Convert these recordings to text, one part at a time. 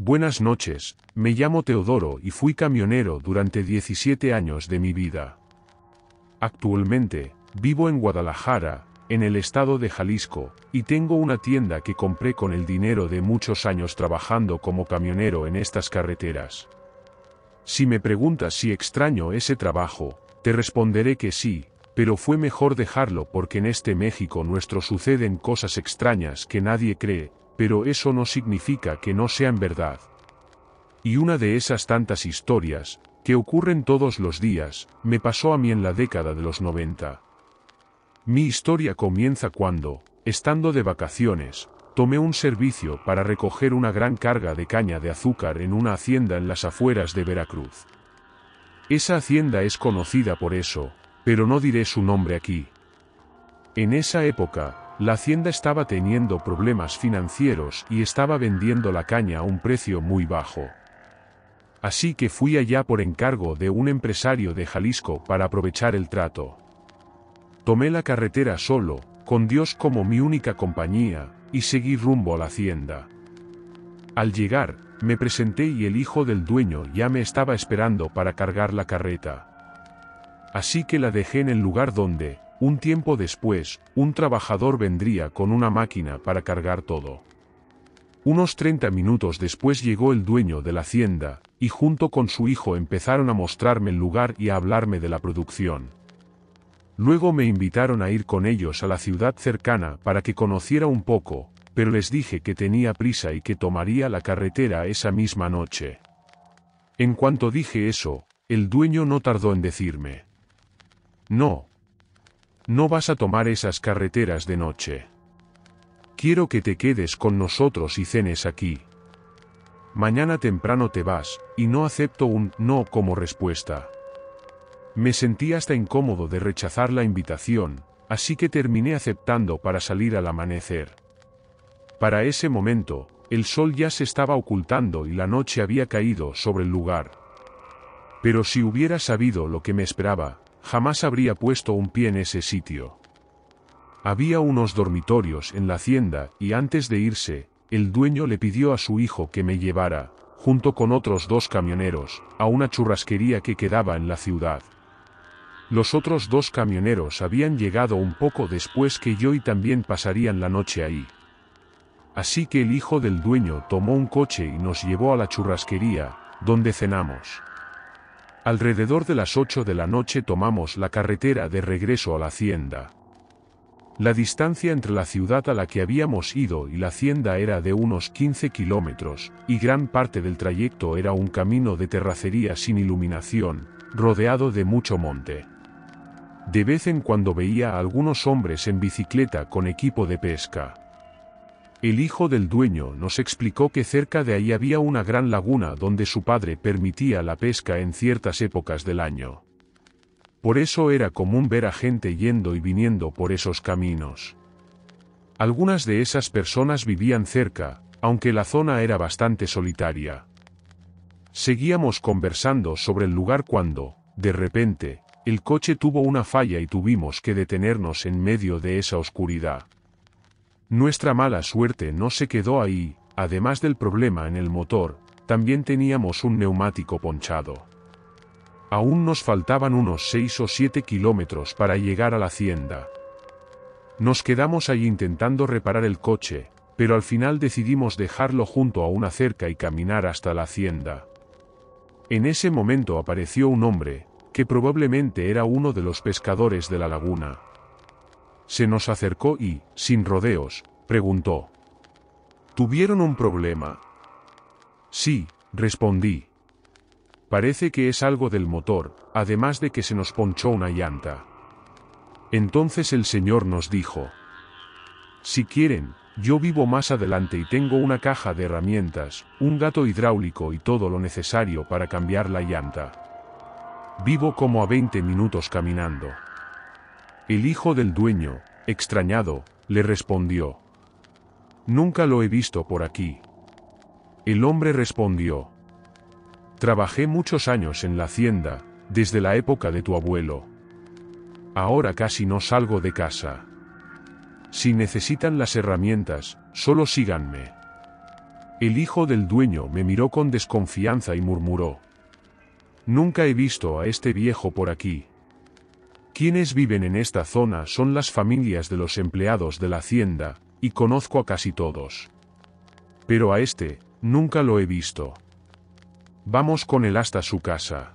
Buenas noches, me llamo Teodoro y fui camionero durante 17 años de mi vida. Actualmente, vivo en Guadalajara, en el estado de Jalisco, y tengo una tienda que compré con el dinero de muchos años trabajando como camionero en estas carreteras. Si me preguntas si extraño ese trabajo, te responderé que sí, pero fue mejor dejarlo porque en este México nuestro suceden cosas extrañas que nadie cree, pero eso no significa que no sean verdad. Y una de esas tantas historias, que ocurren todos los días, me pasó a mí en la década de los 90. Mi historia comienza cuando, estando de vacaciones, tomé un servicio para recoger una gran carga de caña de azúcar en una hacienda en las afueras de Veracruz. Esa hacienda es conocida por eso, pero no diré su nombre aquí. En esa época, la hacienda estaba teniendo problemas financieros y estaba vendiendo la caña a un precio muy bajo. Así que fui allá por encargo de un empresario de Jalisco para aprovechar el trato. Tomé la carretera solo, con Dios como mi única compañía, y seguí rumbo a la hacienda. Al llegar, me presenté y el hijo del dueño ya me estaba esperando para cargar la carreta. Así que la dejé en el lugar donde, un tiempo después, un trabajador vendría con una máquina para cargar todo. Unos 30 minutos después llegó el dueño de la hacienda, y junto con su hijo empezaron a mostrarme el lugar y a hablarme de la producción. Luego me invitaron a ir con ellos a la ciudad cercana para que conociera un poco, pero les dije que tenía prisa y que tomaría la carretera esa misma noche. En cuanto dije eso, el dueño no tardó en decirme: No vas a tomar esas carreteras de noche. Quiero que te quedes con nosotros y cenes aquí. Mañana temprano te vas, y no acepto un no como respuesta. Me sentí hasta incómodo de rechazar la invitación, así que terminé aceptando para salir al amanecer. Para ese momento, el sol ya se estaba ocultando y la noche había caído sobre el lugar. Pero si hubiera sabido lo que me esperaba, jamás habría puesto un pie en ese sitio. Había unos dormitorios en la hacienda y antes de irse, el dueño le pidió a su hijo que me llevara, junto con otros 2 camioneros, a una churrasquería que quedaba en la ciudad. Los otros 2 camioneros habían llegado un poco después que yo y también pasarían la noche ahí. Así que el hijo del dueño tomó un coche y nos llevó a la churrasquería, donde cenamos. Alrededor de las 8 de la noche tomamos la carretera de regreso a la hacienda. La distancia entre la ciudad a la que habíamos ido y la hacienda era de unos 15 kilómetros, y gran parte del trayecto era un camino de terracería sin iluminación, rodeado de mucho monte. De vez en cuando veía a algunos hombres en bicicleta con equipo de pesca. El hijo del dueño nos explicó que cerca de ahí había una gran laguna donde su padre permitía la pesca en ciertas épocas del año. Por eso era común ver a gente yendo y viniendo por esos caminos. Algunas de esas personas vivían cerca, aunque la zona era bastante solitaria. Seguíamos conversando sobre el lugar cuando, de repente, el coche tuvo una falla y tuvimos que detenernos en medio de esa oscuridad. Nuestra mala suerte no se quedó ahí, además del problema en el motor, también teníamos un neumático ponchado. Aún nos faltaban unos 6 o 7 kilómetros para llegar a la hacienda. Nos quedamos allí intentando reparar el coche, pero al final decidimos dejarlo junto a una cerca y caminar hasta la hacienda. En ese momento apareció un hombre, que probablemente era uno de los pescadores de la laguna. Se nos acercó y, sin rodeos, preguntó: ¿Tuvieron un problema? Sí, respondí. Parece que es algo del motor, además de que se nos ponchó una llanta. Entonces el señor nos dijo: Si quieren, yo vivo más adelante y tengo una caja de herramientas, un gato hidráulico y todo lo necesario para cambiar la llanta. Vivo como a 20 minutos caminando. El hijo del dueño, extrañado, le respondió: Nunca lo he visto por aquí. El hombre respondió: Trabajé muchos años en la hacienda, desde la época de tu abuelo. Ahora casi no salgo de casa. Si necesitan las herramientas, solo síganme. El hijo del dueño me miró con desconfianza y murmuró: «Nunca he visto a este viejo por aquí. Quienes viven en esta zona son las familias de los empleados de la hacienda, y conozco a casi todos. Pero a este, nunca lo he visto. Vamos con él hasta su casa.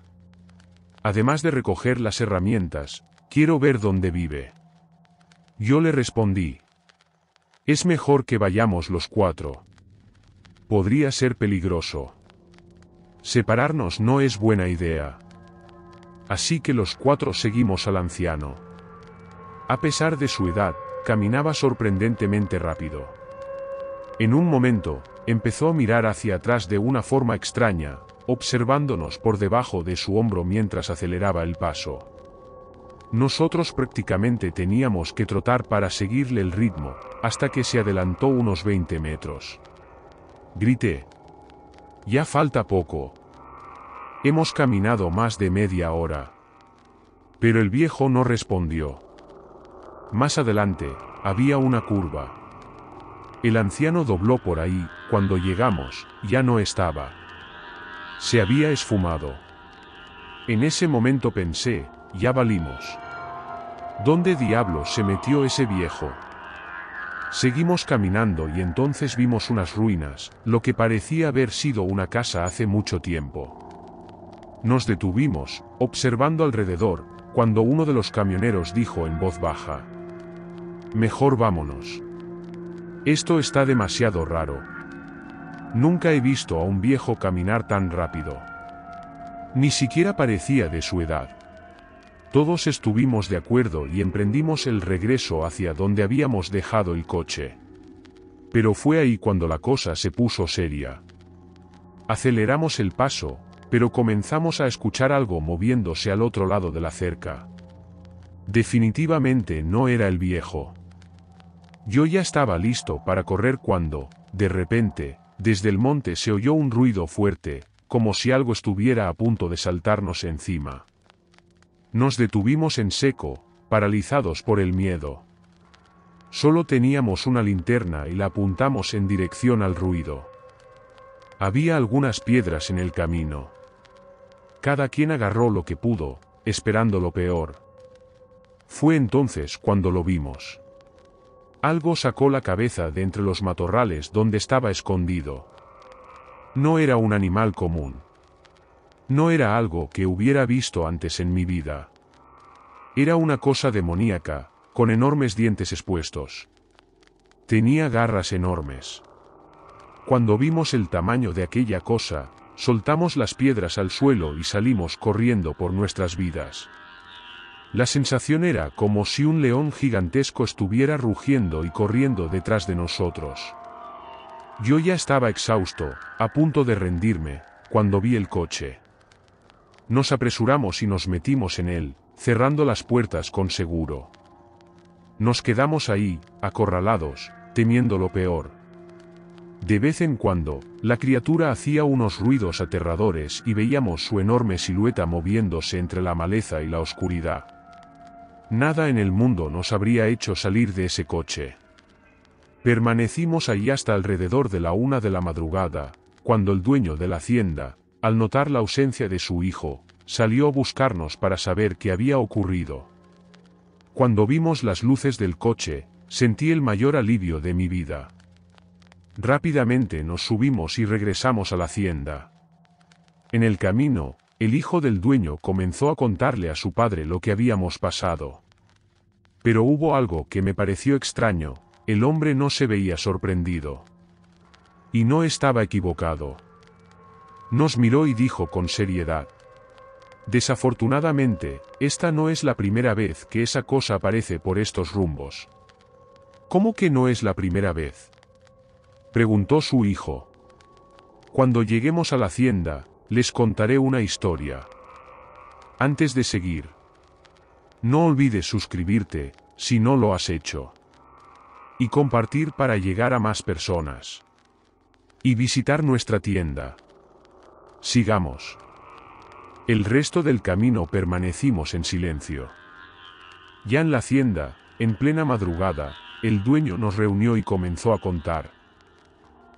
Además de recoger las herramientas, quiero ver dónde vive». Yo le respondí: «Es mejor que vayamos los cuatro. Podría ser peligroso. Separarnos no es buena idea». Así que los cuatro seguimos al anciano. A pesar de su edad, caminaba sorprendentemente rápido. En un momento, empezó a mirar hacia atrás de una forma extraña, observándonos por debajo de su hombro mientras aceleraba el paso. Nosotros prácticamente teníamos que trotar para seguirle el ritmo, hasta que se adelantó unos 20 metros. Grité: «Ya falta poco. Hemos caminado más de media hora». Pero el viejo no respondió. Más adelante, había una curva. El anciano dobló por ahí. Cuando llegamos, ya no estaba. Se había esfumado. En ese momento pensé: ya valimos. ¿Dónde diablos se metió ese viejo? Seguimos caminando y entonces vimos unas ruinas, lo que parecía haber sido una casa hace mucho tiempo. Nos detuvimos, observando alrededor, cuando uno de los camioneros dijo en voz baja: «Mejor vámonos. Esto está demasiado raro. Nunca he visto a un viejo caminar tan rápido. Ni siquiera parecía de su edad». Todos estuvimos de acuerdo y emprendimos el regreso hacia donde habíamos dejado el coche. Pero fue ahí cuando la cosa se puso seria. Aceleramos el paso, pero comenzamos a escuchar algo moviéndose al otro lado de la cerca. Definitivamente no era el viejo. Yo ya estaba listo para correr cuando, de repente, desde el monte se oyó un ruido fuerte, como si algo estuviera a punto de saltarnos encima. Nos detuvimos en seco, paralizados por el miedo. Solo teníamos una linterna y la apuntamos en dirección al ruido. Había algunas piedras en el camino. Cada quien agarró lo que pudo, esperando lo peor. Fue entonces cuando lo vimos. Algo sacó la cabeza de entre los matorrales donde estaba escondido. No era un animal común. No era algo que hubiera visto antes en mi vida. Era una cosa demoníaca, con enormes dientes expuestos. Tenía garras enormes. Cuando vimos el tamaño de aquella cosa, soltamos las piedras al suelo y salimos corriendo por nuestras vidas. La sensación era como si un león gigantesco estuviera rugiendo y corriendo detrás de nosotros. Yo ya estaba exhausto, a punto de rendirme, cuando vi el coche. Nos apresuramos y nos metimos en él, cerrando las puertas con seguro. Nos quedamos ahí, acorralados, temiendo lo peor. De vez en cuando, la criatura hacía unos ruidos aterradores y veíamos su enorme silueta moviéndose entre la maleza y la oscuridad. Nada en el mundo nos habría hecho salir de ese coche. Permanecimos allí hasta alrededor de la 1 de la madrugada, cuando el dueño de la hacienda, al notar la ausencia de su hijo, salió a buscarnos para saber qué había ocurrido. Cuando vimos las luces del coche, sentí el mayor alivio de mi vida. Rápidamente nos subimos y regresamos a la hacienda. En el camino, el hijo del dueño comenzó a contarle a su padre lo que habíamos pasado. Pero hubo algo que me pareció extraño: el hombre no se veía sorprendido. Y no estaba equivocado. Nos miró y dijo con seriedad: «Desafortunadamente, esta no es la primera vez que esa cosa aparece por estos rumbos». «¿Cómo que no es la primera vez?», preguntó su hijo. «Cuando lleguemos a la hacienda, les contaré una historia. Antes de seguir, no olvides suscribirte, si no lo has hecho. Y compartir para llegar a más personas. Y visitar nuestra tienda. Sigamos». El resto del camino permanecimos en silencio. Ya en la hacienda, en plena madrugada, el dueño nos reunió y comenzó a contar.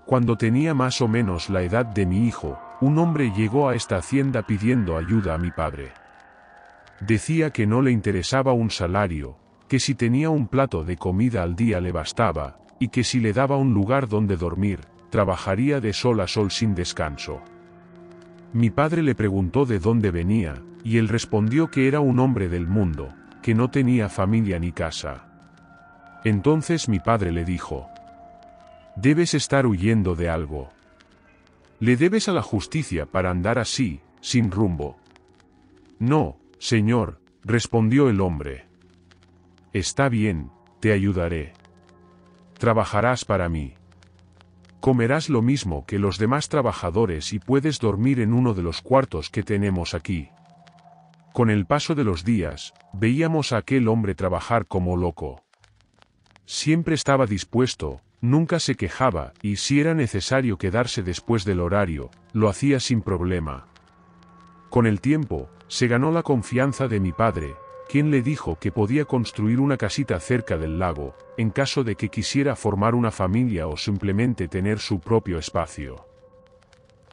Cuando tenía más o menos la edad de mi hijo, un hombre llegó a esta hacienda pidiendo ayuda a mi padre. Decía que no le interesaba un salario, que si tenía un plato de comida al día le bastaba, y que si le daba un lugar donde dormir, trabajaría de sol a sol sin descanso. Mi padre le preguntó de dónde venía, y él respondió que era un hombre del mundo, que no tenía familia ni casa. Entonces mi padre le dijo: «Debes estar huyendo de algo. Le debes a la justicia para andar así, sin rumbo». «No, señor», respondió el hombre. «Está bien, te ayudaré. Trabajarás para mí. Comerás lo mismo que los demás trabajadores y puedes dormir en uno de los cuartos que tenemos aquí». Con el paso de los días, veíamos a aquel hombre trabajar como loco. Siempre estaba dispuesto, nunca se quejaba, y si era necesario quedarse después del horario, lo hacía sin problema. Con el tiempo, se ganó la confianza de mi padre, quien le dijo que podía construir una casita cerca del lago, en caso de que quisiera formar una familia o simplemente tener su propio espacio.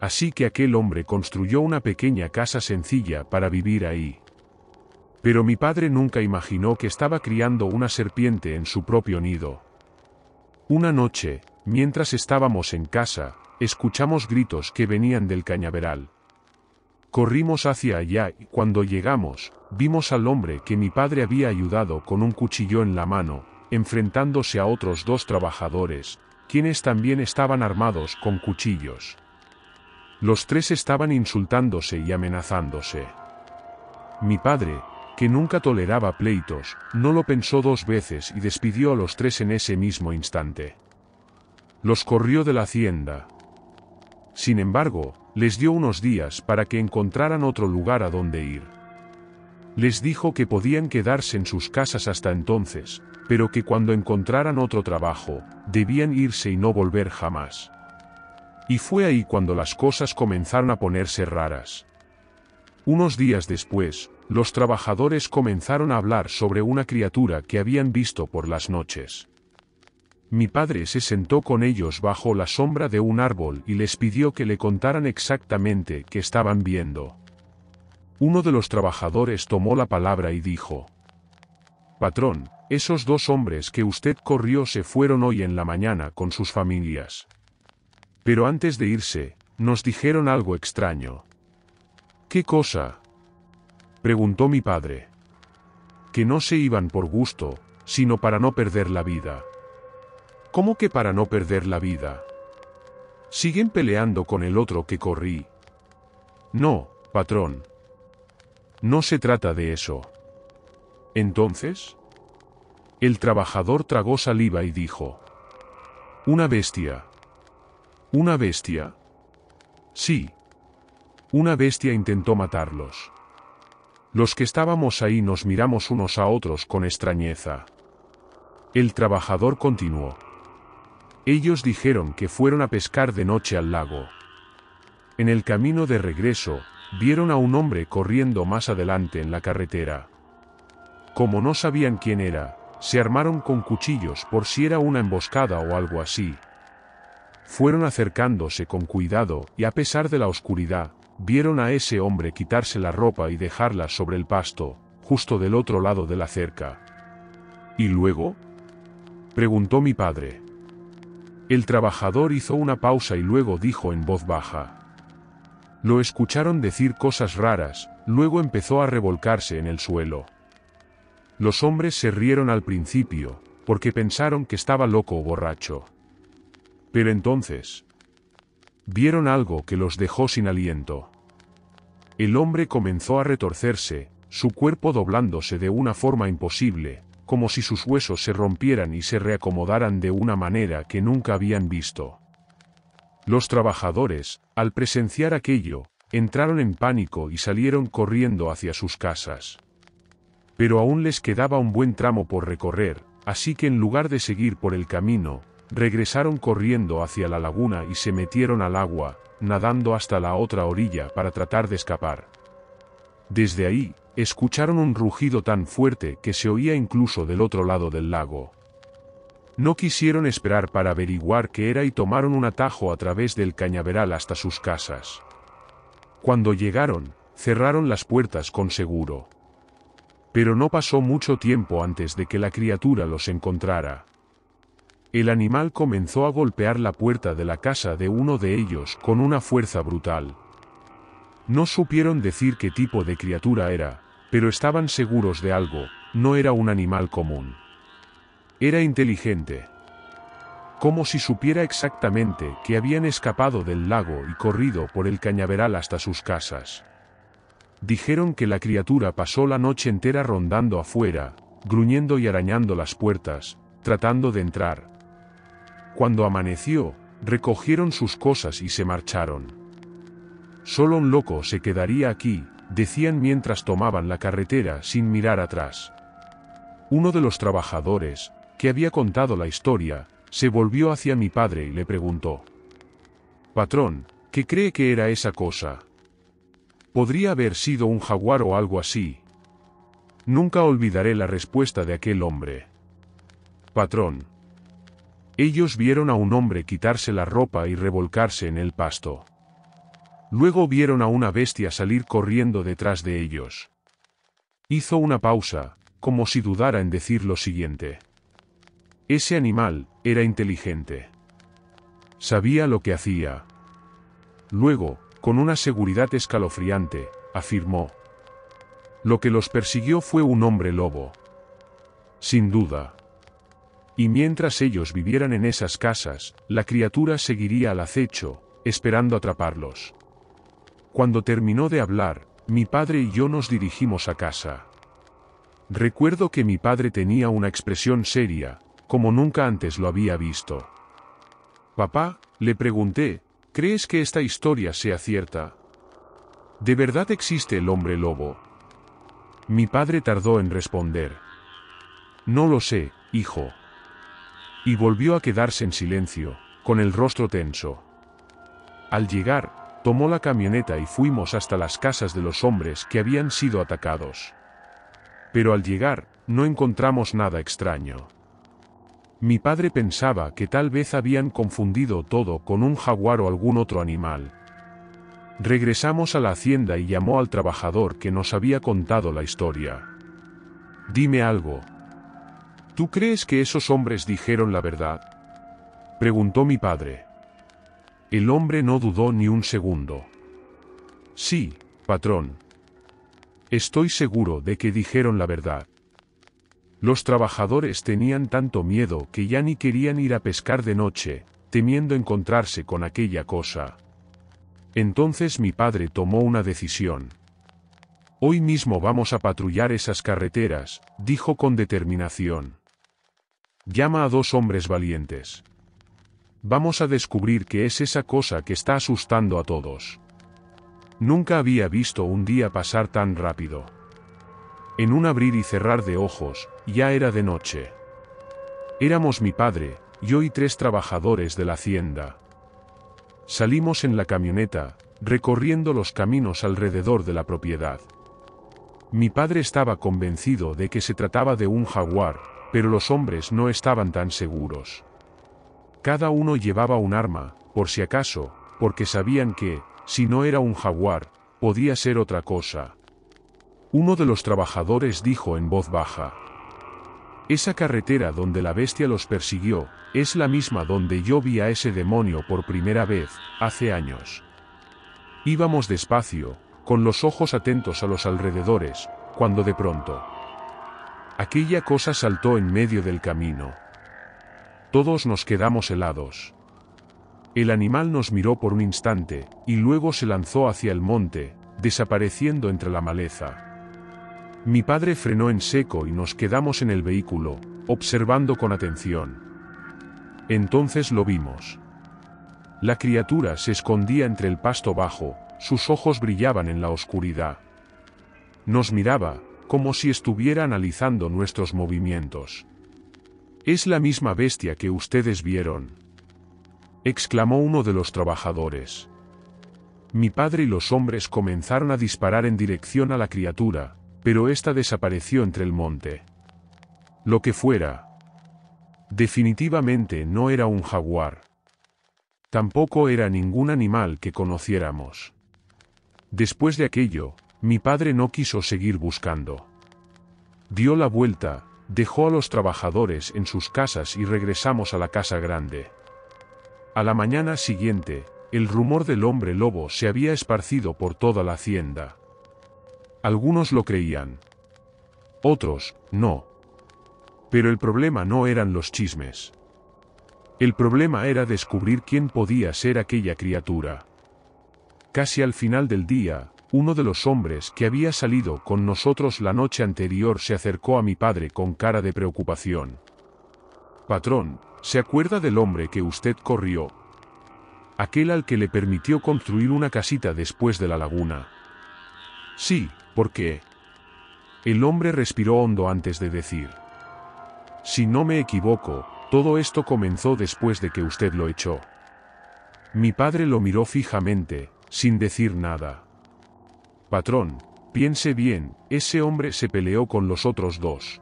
Así que aquel hombre construyó una pequeña casa sencilla para vivir ahí. Pero mi padre nunca imaginó que estaba criando una serpiente en su propio nido. Una noche, mientras estábamos en casa, escuchamos gritos que venían del cañaveral. Corrimos hacia allá y cuando llegamos, vimos al hombre que mi padre había ayudado con un cuchillo en la mano, enfrentándose a otros dos trabajadores, quienes también estaban armados con cuchillos. Los tres estaban insultándose y amenazándose. Mi padre, que nunca toleraba pleitos, no lo pensó dos veces y despidió a los tres en ese mismo instante. Los corrió de la hacienda. Sin embargo, les dio unos días para que encontraran otro lugar a donde ir. Les dijo que podían quedarse en sus casas hasta entonces, pero que cuando encontraran otro trabajo, debían irse y no volver jamás. Y fue ahí cuando las cosas comenzaron a ponerse raras. Unos días después, los trabajadores comenzaron a hablar sobre una criatura que habían visto por las noches. Mi padre se sentó con ellos bajo la sombra de un árbol y les pidió que le contaran exactamente qué estaban viendo. Uno de los trabajadores tomó la palabra y dijo: «Patrón, esos dos hombres que usted corrió se fueron hoy en la mañana con sus familias. Pero antes de irse, nos dijeron algo extraño». «¿Qué cosa?», preguntó mi padre. «Que no se iban por gusto, sino para no perder la vida». «¿Cómo que para no perder la vida? ¿Siguen peleando con el otro que corrí?» «No, patrón. No se trata de eso». «¿Entonces?». El trabajador tragó saliva y dijo: «Una bestia». «¿Una bestia?». «Sí. Una bestia intentó matarlos». Los que estábamos ahí nos miramos unos a otros con extrañeza. El trabajador continuó: «Ellos dijeron que fueron a pescar de noche al lago. En el camino de regreso, vieron a un hombre corriendo más adelante en la carretera. Como no sabían quién era, se armaron con cuchillos por si era una emboscada o algo así. Fueron acercándose con cuidado y a pesar de la oscuridad, vieron a ese hombre quitarse la ropa y dejarla sobre el pasto, justo del otro lado de la cerca». «¿Y luego?», preguntó mi padre. El trabajador hizo una pausa y luego dijo en voz baja: «Lo escucharon decir cosas raras, luego empezó a revolcarse en el suelo. Los hombres se rieron al principio, porque pensaron que estaba loco o borracho. Pero entonces vieron algo que los dejó sin aliento. El hombre comenzó a retorcerse, su cuerpo doblándose de una forma imposible, como si sus huesos se rompieran y se reacomodaran de una manera que nunca habían visto. Los trabajadores, al presenciar aquello, entraron en pánico y salieron corriendo hacia sus casas. Pero aún les quedaba un buen tramo por recorrer, así que en lugar de seguir por el camino, regresaron corriendo hacia la laguna y se metieron al agua, nadando hasta la otra orilla para tratar de escapar. Desde ahí, escucharon un rugido tan fuerte que se oía incluso del otro lado del lago. No quisieron esperar para averiguar qué era y tomaron un atajo a través del cañaveral hasta sus casas. Cuando llegaron, cerraron las puertas con seguro. Pero no pasó mucho tiempo antes de que la criatura los encontrara. El animal comenzó a golpear la puerta de la casa de uno de ellos con una fuerza brutal. No supieron decir qué tipo de criatura era, pero estaban seguros de algo: no era un animal común. Era inteligente. Como si supiera exactamente que habían escapado del lago y corrido por el cañaveral hasta sus casas. Dijeron que la criatura pasó la noche entera rondando afuera, gruñendo y arañando las puertas, tratando de entrar. Cuando amaneció, recogieron sus cosas y se marcharon. Solo un loco se quedaría aquí, decían mientras tomaban la carretera sin mirar atrás. Uno de los trabajadores, que había contado la historia, se volvió hacia mi padre y le preguntó: «Patrón, ¿qué cree que era esa cosa? Podría haber sido un jaguar o algo así». Nunca olvidaré la respuesta de aquel hombre. «Patrón. Ellos vieron a un hombre quitarse la ropa y revolcarse en el pasto. Luego vieron a una bestia salir corriendo detrás de ellos». Hizo una pausa, como si dudara en decir lo siguiente. Ese animal era inteligente. Sabía lo que hacía. Luego, con una seguridad escalofriante, afirmó: «Lo que los persiguió fue un hombre lobo. Sin duda. Y mientras ellos vivieran en esas casas, la criatura seguiría al acecho, esperando atraparlos». Cuando terminó de hablar, mi padre y yo nos dirigimos a casa. Recuerdo que mi padre tenía una expresión seria, como nunca antes lo había visto. «Papá», le pregunté, «¿crees que esta historia sea cierta? ¿De verdad existe el hombre lobo?» Mi padre tardó en responder. «No lo sé, hijo». Y volvió a quedarse en silencio, con el rostro tenso. Al llegar, tomó la camioneta y fuimos hasta las casas de los hombres que habían sido atacados. Pero al llegar, no encontramos nada extraño. Mi padre pensaba que tal vez habían confundido todo con un jaguar o algún otro animal. Regresamos a la hacienda y llamó al trabajador que nos había contado la historia. «Dime algo. ¿Tú crees que esos hombres dijeron la verdad?», preguntó mi padre. El hombre no dudó ni un segundo. «Sí, patrón. Estoy seguro de que dijeron la verdad». Los trabajadores tenían tanto miedo que ya ni querían ir a pescar de noche, temiendo encontrarse con aquella cosa. Entonces mi padre tomó una decisión. «Hoy mismo vamos a patrullar esas carreteras», dijo con determinación. «Llama a 2 hombres valientes. Vamos a descubrir qué es esa cosa que está asustando a todos». Nunca había visto un día pasar tan rápido. En un abrir y cerrar de ojos, ya era de noche. Éramos mi padre, yo y 3 trabajadores de la hacienda. Salimos en la camioneta, recorriendo los caminos alrededor de la propiedad. Mi padre estaba convencido de que se trataba de un jaguar, pero los hombres no estaban tan seguros. Cada uno llevaba un arma, por si acaso, porque sabían que, si no era un jaguar, podía ser otra cosa. Uno de los trabajadores dijo en voz baja: «Esa carretera donde la bestia los persiguió, es la misma donde yo vi a ese demonio por primera vez, hace años». Íbamos despacio, con los ojos atentos a los alrededores, cuando de pronto aquella cosa saltó en medio del camino. Todos nos quedamos helados. El animal nos miró por un instante, y luego se lanzó hacia el monte, desapareciendo entre la maleza. Mi padre frenó en seco y nos quedamos en el vehículo, observando con atención. Entonces lo vimos. La criatura se escondía entre el pasto bajo, sus ojos brillaban en la oscuridad. Nos miraba, como si estuviera analizando nuestros movimientos. «Es la misma bestia que ustedes vieron», exclamó uno de los trabajadores. Mi padre y los hombres comenzaron a disparar en dirección a la criatura, pero ésta desapareció entre el monte. «Lo que fuera», Definitivamente no era un jaguar. Tampoco era ningún animal que conociéramos. Después de aquello, mi padre no quiso seguir buscando. Dio la vuelta, dejó a los trabajadores en sus casas y regresamos a la casa grande. A la mañana siguiente, el rumor del hombre lobo se había esparcido por toda la hacienda. Algunos lo creían. Otros, no. Pero el problema no eran los chismes. El problema era descubrir quién podía ser aquella criatura. Casi al final del día, uno de los hombres que había salido con nosotros la noche anterior se acercó a mi padre con cara de preocupación. «Patrón, ¿se acuerda del hombre que usted corrió? Aquel al que le permitió construir una casita después de la laguna». «Sí, ¿por qué?». El hombre respiró hondo antes de decir. «Si no me equivoco, todo esto comenzó después de que usted lo echó». Mi padre lo miró fijamente, sin decir nada. «Patrón, piense bien, ese hombre se peleó con los otros dos.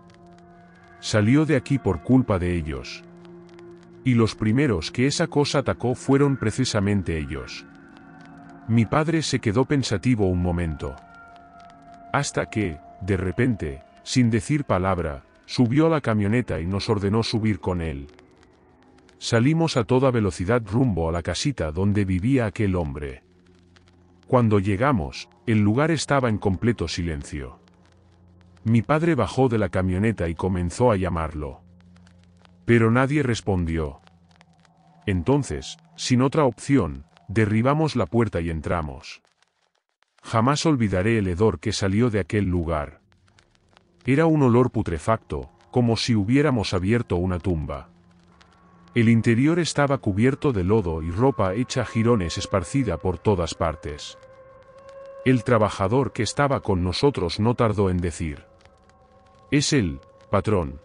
Salió de aquí por culpa de ellos. Y los primeros que esa cosa atacó fueron precisamente ellos». Mi padre se quedó pensativo un momento. Hasta que, de repente, sin decir palabra, subió a la camioneta y nos ordenó subir con él. Salimos a toda velocidad rumbo a la casita donde vivía aquel hombre. Cuando llegamos, el lugar estaba en completo silencio. Mi padre bajó de la camioneta y comenzó a llamarlo. Pero nadie respondió. Entonces, sin otra opción, derribamos la puerta y entramos. Jamás olvidaré el hedor que salió de aquel lugar. Era un olor putrefacto, como si hubiéramos abierto una tumba. El interior estaba cubierto de lodo y ropa hecha jirones esparcida por todas partes. El trabajador que estaba con nosotros no tardó en decir: «Es él, patrón.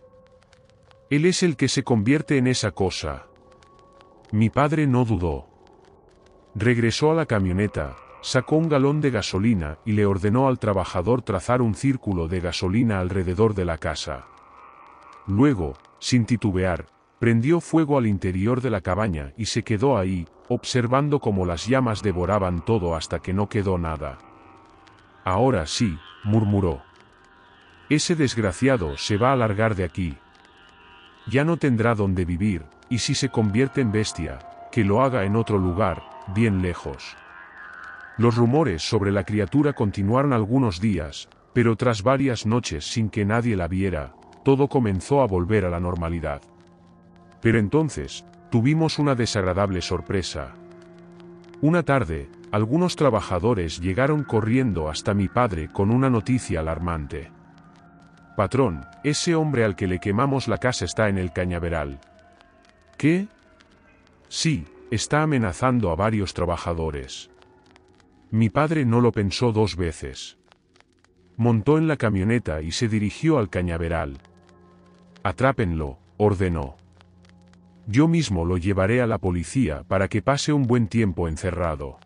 Él es el que se convierte en esa cosa». Mi padre no dudó. Regresó a la camioneta, sacó un galón de gasolina y le ordenó al trabajador trazar un círculo de gasolina alrededor de la casa. Luego, sin titubear, prendió fuego al interior de la cabaña y se quedó ahí, observando cómo las llamas devoraban todo hasta que no quedó nada. «Ahora sí», murmuró. «Ese desgraciado se va a largar de aquí. Ya no tendrá dónde vivir, y si se convierte en bestia, que lo haga en otro lugar, bien lejos». Los rumores sobre la criatura continuaron algunos días, pero tras varias noches sin que nadie la viera, todo comenzó a volver a la normalidad. Pero entonces, tuvimos una desagradable sorpresa. Una tarde, algunos trabajadores llegaron corriendo hasta mi padre con una noticia alarmante. «Patrón, ese hombre al que le quemamos la casa está en el cañaveral». «¿Qué?». «Sí, está amenazando a varios trabajadores». Mi padre no lo pensó dos veces. Montó en la camioneta y se dirigió al cañaveral. «Atrápenlo», ordenó. «Yo mismo lo llevaré a la policía para que pase un buen tiempo encerrado».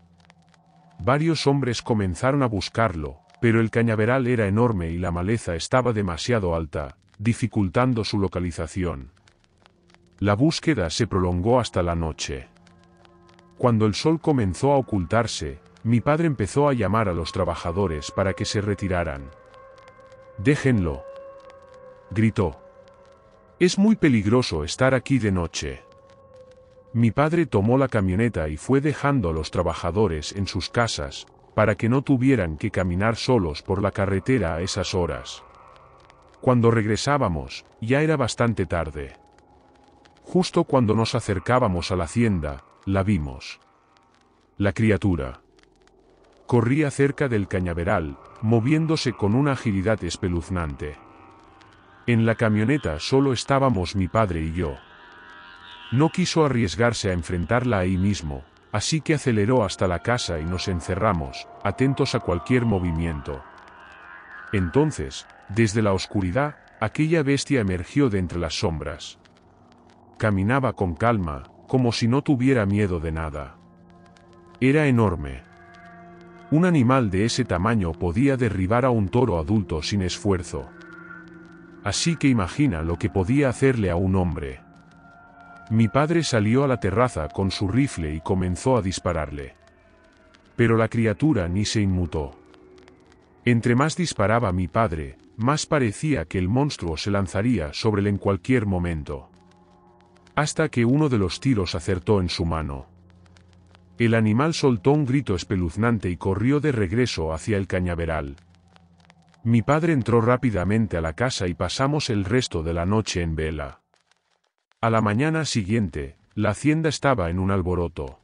Varios hombres comenzaron a buscarlo, pero el cañaveral era enorme y la maleza estaba demasiado alta, dificultando su localización. La búsqueda se prolongó hasta la noche. Cuando el sol comenzó a ocultarse, mi padre empezó a llamar a los trabajadores para que se retiraran. «Déjenlo», gritó. «Es muy peligroso estar aquí de noche». Mi padre tomó la camioneta y fue dejando a los trabajadores en sus casas, para que no tuvieran que caminar solos por la carretera a esas horas. Cuando regresábamos, ya era bastante tarde. Justo cuando nos acercábamos a la hacienda, la vimos. La criatura corría cerca del cañaveral, moviéndose con una agilidad espeluznante. En la camioneta solo estábamos mi padre y yo. No quiso arriesgarse a enfrentarla ahí mismo, así que aceleró hasta la casa y nos encerramos, atentos a cualquier movimiento. Entonces, desde la oscuridad, aquella bestia emergió de entre las sombras. Caminaba con calma, como si no tuviera miedo de nada. Era enorme. Un animal de ese tamaño podía derribar a un toro adulto sin esfuerzo. Así que imagina lo que podía hacerle a un hombre. Mi padre salió a la terraza con su rifle y comenzó a dispararle. Pero la criatura ni se inmutó. Entre más disparaba mi padre, más parecía que el monstruo se lanzaría sobre él en cualquier momento. Hasta que uno de los tiros acertó en su mano. El animal soltó un grito espeluznante y corrió de regreso hacia el cañaveral. Mi padre entró rápidamente a la casa y pasamos el resto de la noche en vela. A la mañana siguiente, la hacienda estaba en un alboroto.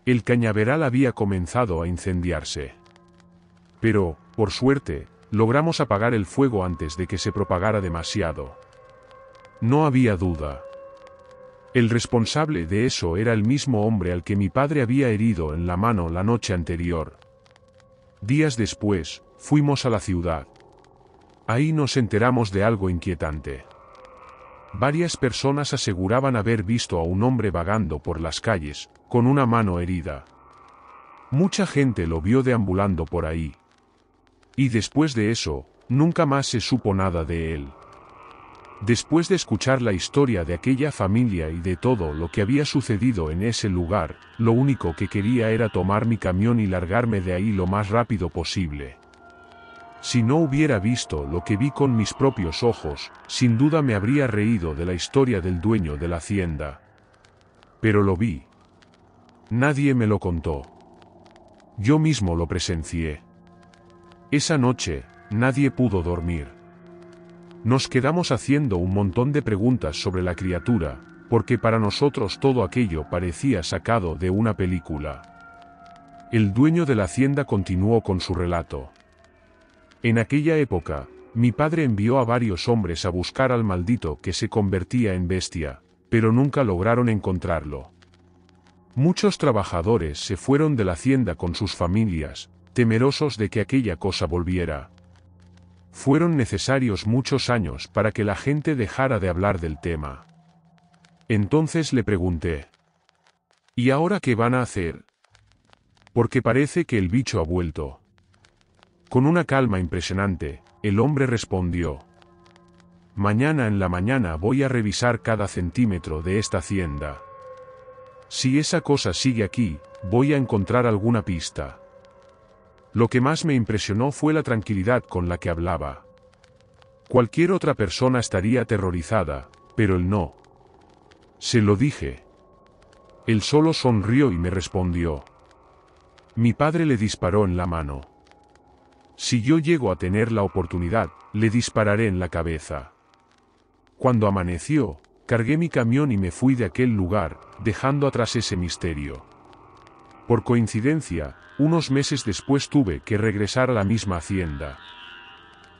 El cañaveral había comenzado a incendiarse. Pero, por suerte, logramos apagar el fuego antes de que se propagara demasiado. No había duda. El responsable de eso era el mismo hombre al que mi padre había herido en la mano la noche anterior. Días después, fuimos a la ciudad. Ahí nos enteramos de algo inquietante. Varias personas aseguraban haber visto a un hombre vagando por las calles, con una mano herida. Mucha gente lo vio deambulando por ahí. Y después de eso, nunca más se supo nada de él. Después de escuchar la historia de aquella familia y de todo lo que había sucedido en ese lugar, lo único que quería era tomar mi camión y largarme de ahí lo más rápido posible. Si no hubiera visto lo que vi con mis propios ojos, sin duda me habría reído de la historia del dueño de la hacienda. Pero lo vi. Nadie me lo contó. Yo mismo lo presencié. Esa noche, nadie pudo dormir. Nos quedamos haciendo un montón de preguntas sobre la criatura, porque para nosotros todo aquello parecía sacado de una película. El dueño de la hacienda continuó con su relato. En aquella época, mi padre envió a varios hombres a buscar al maldito que se convertía en bestia, pero nunca lograron encontrarlo. Muchos trabajadores se fueron de la hacienda con sus familias, temerosos de que aquella cosa volviera. Fueron necesarios muchos años para que la gente dejara de hablar del tema. Entonces le pregunté: ¿y ahora qué van a hacer? Porque parece que el bicho ha vuelto. Con una calma impresionante, el hombre respondió: mañana en la mañana voy a revisar cada centímetro de esta hacienda. Si esa cosa sigue aquí, voy a encontrar alguna pista. Lo que más me impresionó fue la tranquilidad con la que hablaba. Cualquier otra persona estaría aterrorizada, pero él no. Se lo dije. Él solo sonrió y me respondió: mi padre le disparó en la mano. Si yo llego a tener la oportunidad, le dispararé en la cabeza. Cuando amaneció, cargué mi camión y me fui de aquel lugar, dejando atrás ese misterio. Por coincidencia, unos meses después tuve que regresar a la misma hacienda.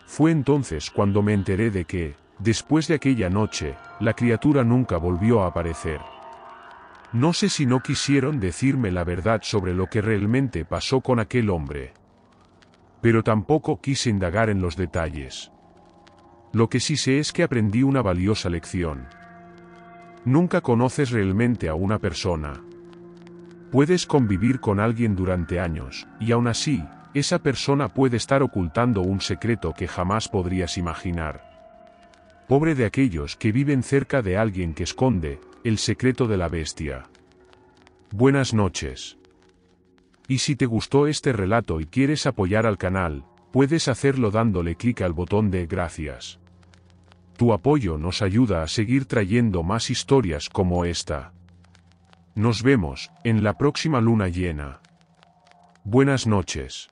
Fue entonces cuando me enteré de que, después de aquella noche, la criatura nunca volvió a aparecer. No sé si no quisieron decirme la verdad sobre lo que realmente pasó con aquel hombre. Pero tampoco quise indagar en los detalles. Lo que sí sé es que aprendí una valiosa lección. Nunca conoces realmente a una persona. Puedes convivir con alguien durante años, y aún así, esa persona puede estar ocultando un secreto que jamás podrías imaginar. Pobre de aquellos que viven cerca de alguien que esconde el secreto de la bestia. Buenas noches. Y si te gustó este relato y quieres apoyar al canal, puedes hacerlo dándole clic al botón de gracias. Tu apoyo nos ayuda a seguir trayendo más historias como esta. Nos vemos en la próxima luna llena. Buenas noches.